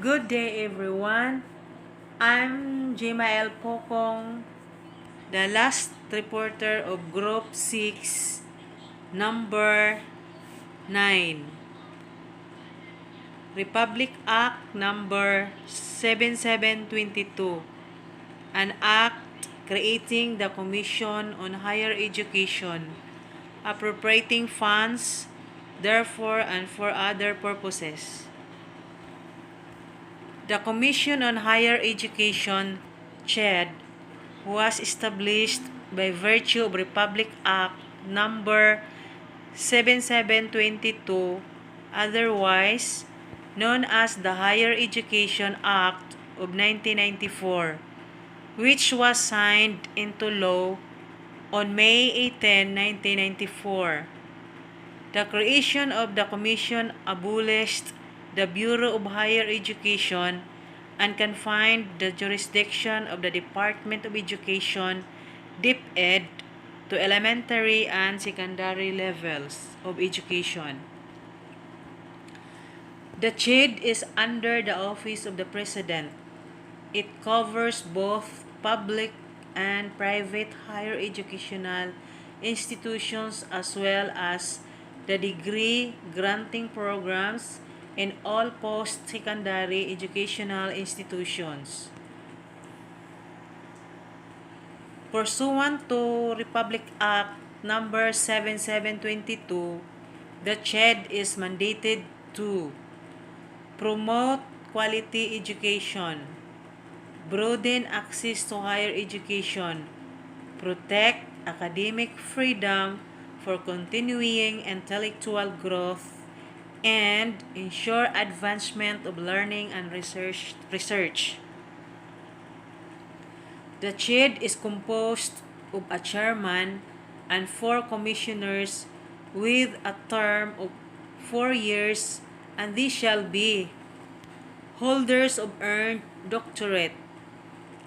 Good day, everyone. I'm Gemma L. Pocong, the last reporter of Group 6, number 9. Republic Act number 7722, an act creating the Commission on Higher Education, appropriating funds, therefore and for other purposes. The Commission on Higher Education, CHED, was established by virtue of Republic Act number 7722, otherwise known as the Higher Education Act of 1994, which was signed into law on May 18, 1994. The creation of the Commission abolished the Bureau of Higher Education and confined the jurisdiction of the Department of Education, DepEd, to elementary and secondary levels of education. The CHED is under the Office of the President. It covers both public and private higher educational institutions as well as the degree granting programs in all post-secondary educational institutions. Pursuant to Republic Act number 7722, the CHED is mandated to promote quality education, broaden access to higher education, protect academic freedom for continuing intellectual growth, and ensure advancement of learning and research. The CHED is composed of a chairman and 4 commissioners with a term of 4 years, and these shall be holders of earned doctorate,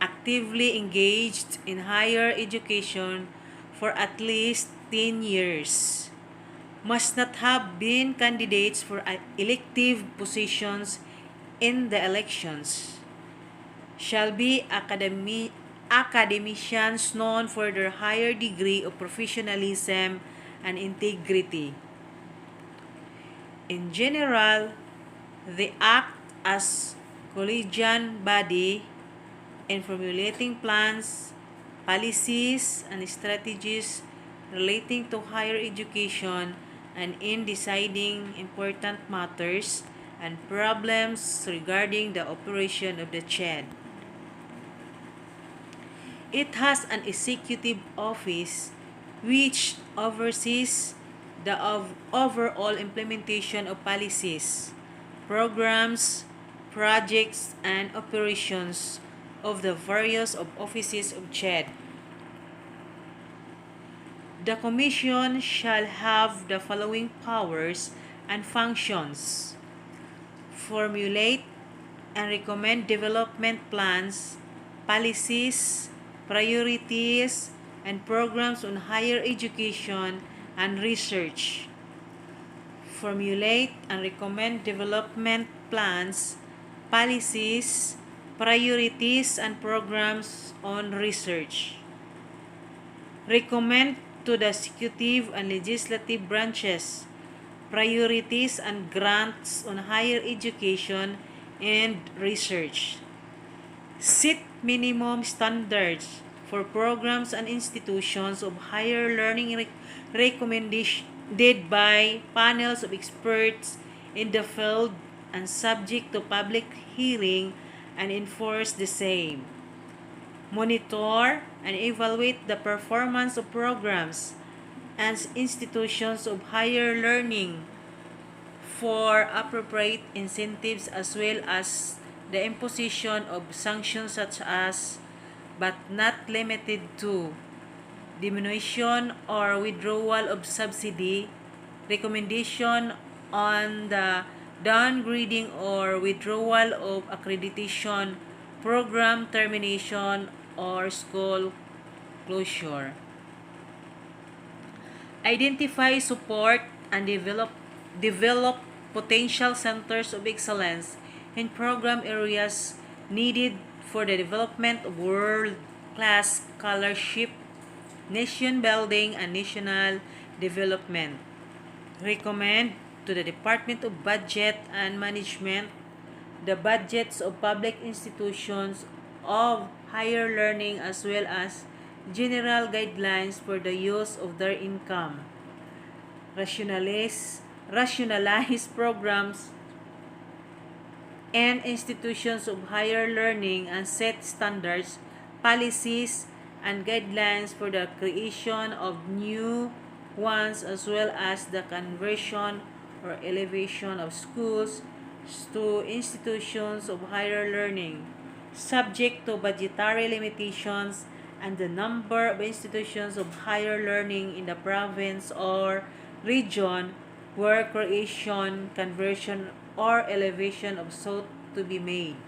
actively engaged in higher education for at least 10 years, must not have been candidates for elective positions in the elections, shall be academicians known for their higher degree of professionalism and integrity. In general, they act as collegiate body in formulating plans, policies, and strategies relating to higher education and in deciding important matters and problems regarding the operation of the CHED. It has an executive office which oversees the overall implementation of policies, programs, projects, and operations of the various offices of CHED. The Commission shall have the following powers and functions: formulate and recommend development plans, policies, priorities, and programs on higher education and research. Formulate and recommend development plans, policies, priorities, and programs on research. Recommend to the executive and legislative branches priorities and grants on higher education and research. Set minimum standards for programs and institutions of higher learning recommended by panels of experts in the field and subject to public hearing, and enforce the same. Monitor and evaluate the performance of programs and institutions of higher learning for appropriate incentives as well as the imposition of sanctions such as, but not limited to, diminution or withdrawal of subsidy, recommendation on the downgrading or withdrawal of accreditation, program termination, or school closure. Identify, support, and develop potential centers of excellence in program areas needed for the development of world-class scholarship, nation building, and national development. Recommend to the Department of Budget and Management the budgets of public institutions of higher learning as well as general guidelines for the use of their income. Rationalize programs and institutions of higher learning and set standards, policies, and guidelines for the creation of new ones as well as the conversion or elevation of schools to institutions of higher learning, subject to budgetary limitations and the number of institutions of higher learning in the province or region where creation, conversion, or elevation of sought to be made.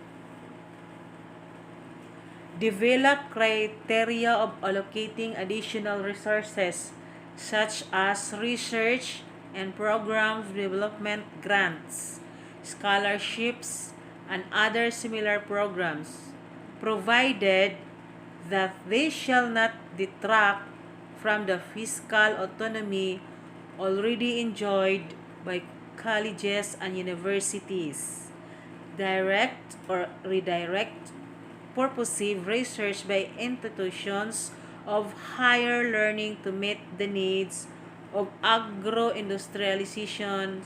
Develop criteria of allocating additional resources such as research and program development grants, scholarships, and other similar programs, provided that they shall not detract from the fiscal autonomy already enjoyed by colleges and universities. Direct or redirect purposive research by institutions of higher learning to meet the needs of agro-industrialization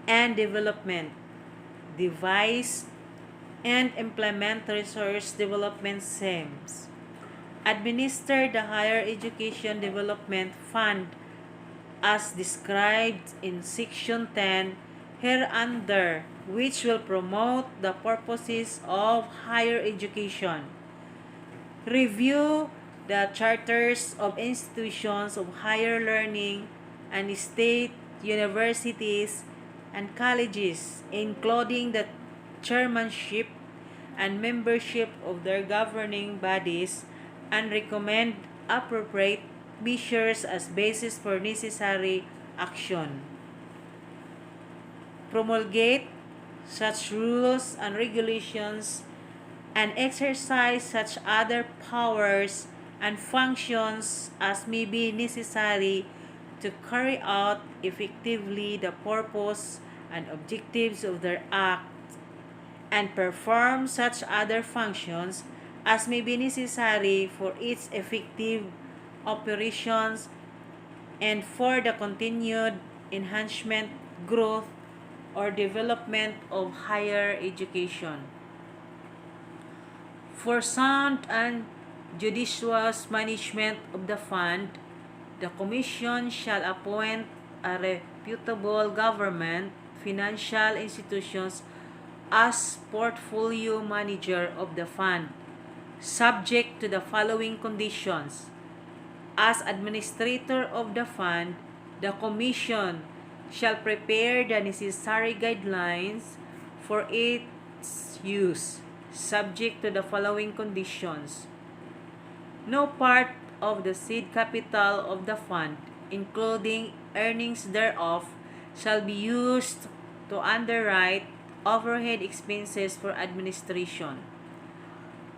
and development. Devise and implement resource development schemes. Administer the Higher Education Development Fund as described in Section 10 hereunder, which will promote the purposes of higher education. Review the charters of institutions of higher learning and state universities and colleges, including the chairmanship and membership of their governing bodies, and recommend appropriate measures as basis for necessary action. Promulgate such rules and regulations and exercise such other powers and functions as may be necessary to carry out effectively the purpose and objectives of their act, and perform such other functions as may be necessary for its effective operations and for the continued enhancement, growth, or development of higher education. For sound and judicious management of the fund, the Commission shall appoint a reputable government financial institutions as portfolio manager of the fund, subject to the following conditions. As administrator of the fund, the Commission shall prepare the necessary guidelines for its use, subject to the following conditions. No part of the seed capital of the fund, including earnings thereof, shall be used to underwrite overhead expenses for administration,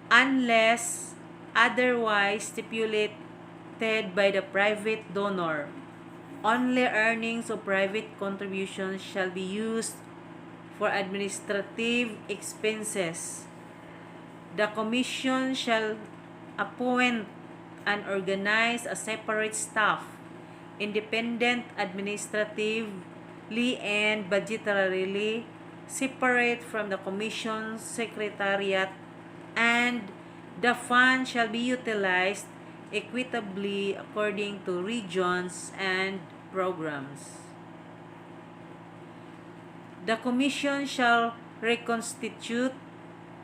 unless otherwise stipulated by the private donor. Only earnings of private contributions shall be used for administrative expenses. The Commission shall appoint and organize a separate staff, independent administratively and budgetarily, separate from the Commission's Secretariat, and the fund shall be utilized equitably according to regions and programs. The Commission shall reconstitute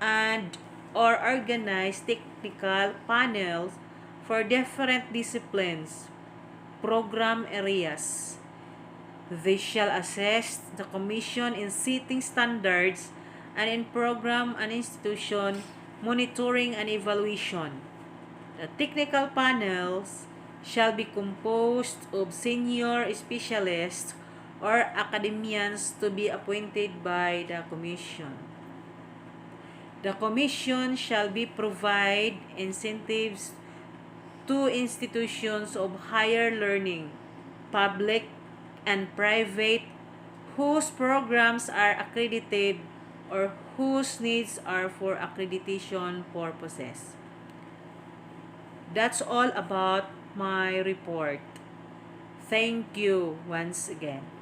and or organize technical panels for different disciplines, program areas. They shall assist the Commission in setting standards and in program and institution monitoring and evaluation. The technical panels shall be composed of senior specialists or academians to be appointed by the Commission. The Commission shall be provide incentives to institutions of higher learning, public and private, whose programs are accredited or whose needs are for accreditation purposes. That's all about my report. Thank you once again.